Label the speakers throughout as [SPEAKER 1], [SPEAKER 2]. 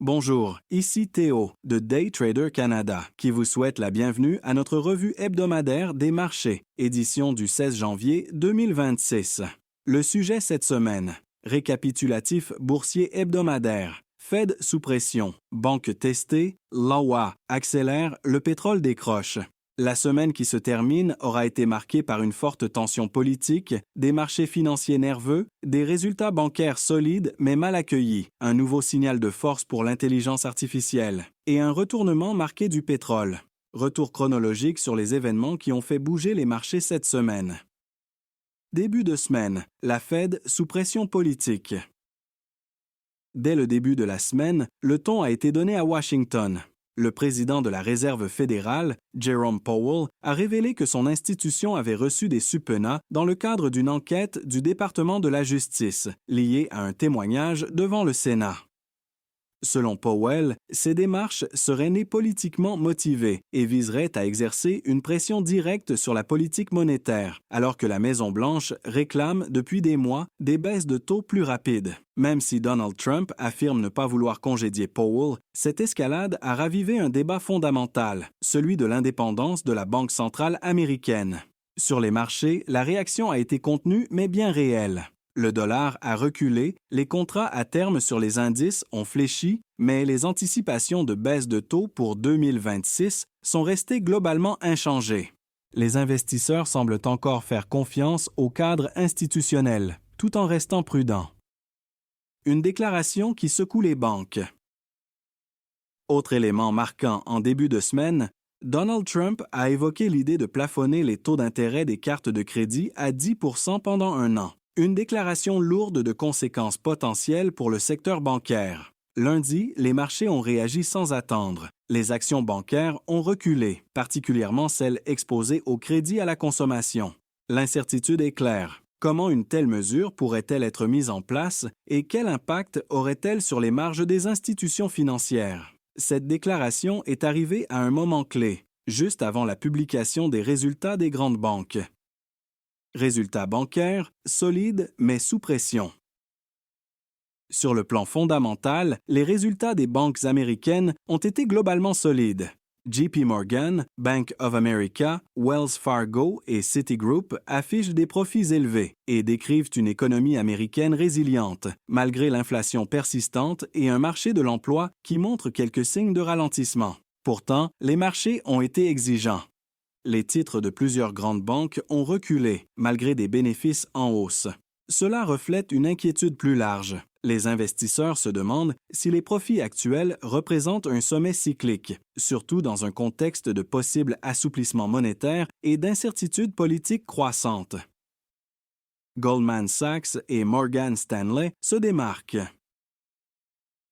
[SPEAKER 1] Bonjour, ici Théo de Day Trader Canada qui vous souhaite la bienvenue à notre revue hebdomadaire des marchés, édition du 16 janvier 2026. Le sujet cette semaine, récapitulatif boursier hebdomadaire, Fed sous pression, banque testée, LAWA accélère, le pétrole décroche. La semaine qui se termine aura été marquée par une forte tension politique, des marchés financiers nerveux, des résultats bancaires solides mais mal accueillis, un nouveau signal de force pour l'intelligence artificielle et un retournement marqué du pétrole. Retour chronologique sur les événements qui ont fait bouger les marchés cette semaine. Début de semaine, la Fed sous pression politique. Dès le début de la semaine, le ton a été donné à Washington. Le président de la Réserve fédérale, Jerome Powell, a révélé que son institution avait reçu des subpoenas dans le cadre d'une enquête du département de la justice, liée à un témoignage devant le Sénat. Selon Powell, ces démarches seraient nées politiquement motivées et viseraient à exercer une pression directe sur la politique monétaire, alors que la Maison-Blanche réclame depuis des mois des baisses de taux plus rapides. Même si Donald Trump affirme ne pas vouloir congédier Powell, cette escalade a ravivé un débat fondamental, celui de l'indépendance de la Banque centrale américaine. Sur les marchés, la réaction a été contenue mais bien réelle. Le dollar a reculé, les contrats à terme sur les indices ont fléchi, mais les anticipations de baisse de taux pour 2026 sont restées globalement inchangées. Les investisseurs semblent encore faire confiance au cadre institutionnel, tout en restant prudents. Une déclaration qui secoue les banques. Autre élément marquant en début de semaine, Donald Trump a évoqué l'idée de plafonner les taux d'intérêt des cartes de crédit à 10% pendant un an. Une déclaration lourde de conséquences potentielles pour le secteur bancaire. Lundi, les marchés ont réagi sans attendre. Les actions bancaires ont reculé, particulièrement celles exposées au crédit à la consommation. L'incertitude est claire. Comment une telle mesure pourrait-elle être mise en place et quel impact aurait-elle sur les marges des institutions financières? Cette déclaration est arrivée à un moment clé, juste avant la publication des résultats des grandes banques. Résultats bancaires, solides mais sous pression. Sur le plan fondamental, les résultats des banques américaines ont été globalement solides. JP Morgan, Bank of America, Wells Fargo et Citigroup affichent des profits élevés et décrivent une économie américaine résiliente, malgré l'inflation persistante et un marché de l'emploi qui montre quelques signes de ralentissement. Pourtant, les marchés ont été exigeants. Les titres de plusieurs grandes banques ont reculé, malgré des bénéfices en hausse. Cela reflète une inquiétude plus large. Les investisseurs se demandent si les profits actuels représentent un sommet cyclique, surtout dans un contexte de possible assouplissement monétaire et d'incertitudes politiques croissantes. Goldman Sachs et Morgan Stanley se démarquent.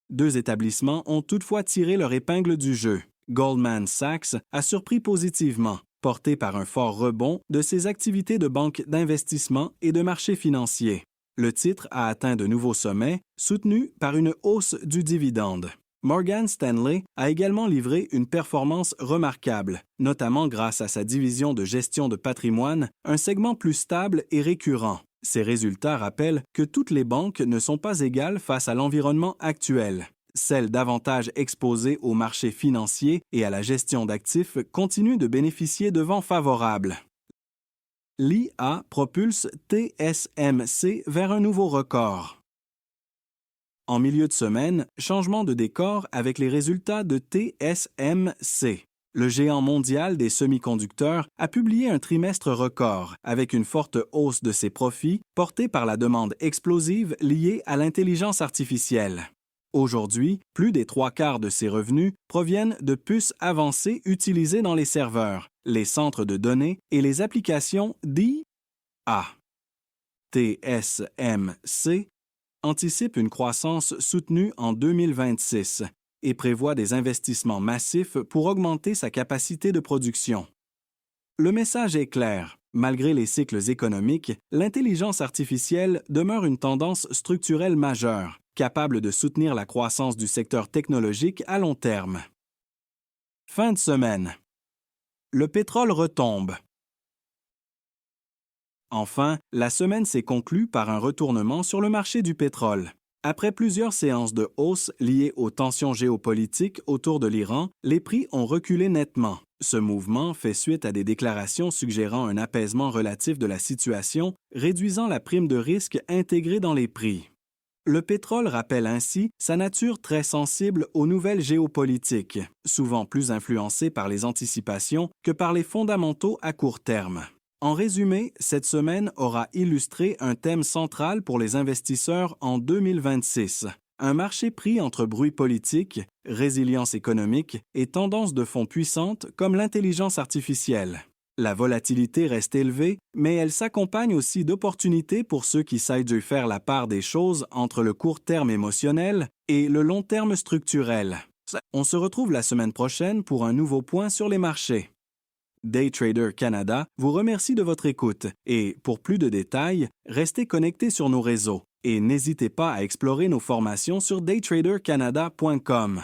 [SPEAKER 1] Deux établissements ont toutefois tiré leur épingle du jeu. Goldman Sachs a surpris positivement, porté par un fort rebond de ses activités de banque d'investissement et de marché financier. Le titre a atteint de nouveaux sommets, soutenu par une hausse du dividende. Morgan Stanley a également livré une performance remarquable, notamment grâce à sa division de gestion de patrimoine, un segment plus stable et récurrent. Ces résultats rappellent que toutes les banques ne sont pas égales face à l'environnement actuel. Celles davantage exposées aux marchés financiers et à la gestion d'actifs continuent de bénéficier de vents favorables. L'IA propulse TSMC vers un nouveau record. En milieu de semaine, changement de décor avec les résultats de TSMC. Le géant mondial des semi-conducteurs a publié un trimestre record avec une forte hausse de ses profits portée par la demande explosive liée à l'intelligence artificielle. Aujourd'hui, plus des 3/4 de ses revenus proviennent de puces avancées utilisées dans les serveurs, les centres de données et les applications d'IA. TSMC anticipe une croissance soutenue en 2026 et prévoit des investissements massifs pour augmenter sa capacité de production. Le message est clair. Malgré les cycles économiques, l'intelligence artificielle demeure une tendance structurelle majeure, capable de soutenir la croissance du secteur technologique à long terme. Fin de semaine. Le pétrole retombe. Enfin, la semaine s'est conclue par un retournement sur le marché du pétrole. Après plusieurs séances de hausse liées aux tensions géopolitiques autour de l'Iran, les prix ont reculé nettement. Ce mouvement fait suite à des déclarations suggérant un apaisement relatif de la situation, réduisant la prime de risque intégrée dans les prix. Le pétrole rappelle ainsi sa nature très sensible aux nouvelles géopolitiques, souvent plus influencée par les anticipations que par les fondamentaux à court terme. En résumé, cette semaine aura illustré un thème central pour les investisseurs en 2026. Un marché pris entre bruit politique, résilience économique et tendances de fond puissantes comme l'intelligence artificielle. La volatilité reste élevée, mais elle s'accompagne aussi d'opportunités pour ceux qui savent faire la part des choses entre le court terme émotionnel et le long terme structurel. On se retrouve la semaine prochaine pour un nouveau point sur les marchés. Daytrader Canada vous remercie de votre écoute et, pour plus de détails, restez connectés sur nos réseaux et n'hésitez pas à explorer nos formations sur daytradercanada.com.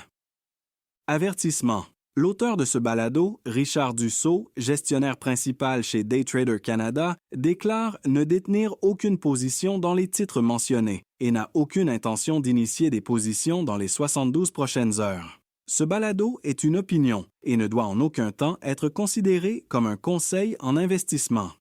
[SPEAKER 1] Avertissement. L'auteur de ce balado, Richard Dussault, gestionnaire principal chez Daytrader Canada, déclare ne détenir aucune position dans les titres mentionnés et n'a aucune intention d'initier des positions dans les 72 prochaines heures. Ce balado est une opinion et ne doit en aucun temps être considéré comme un conseil en investissement.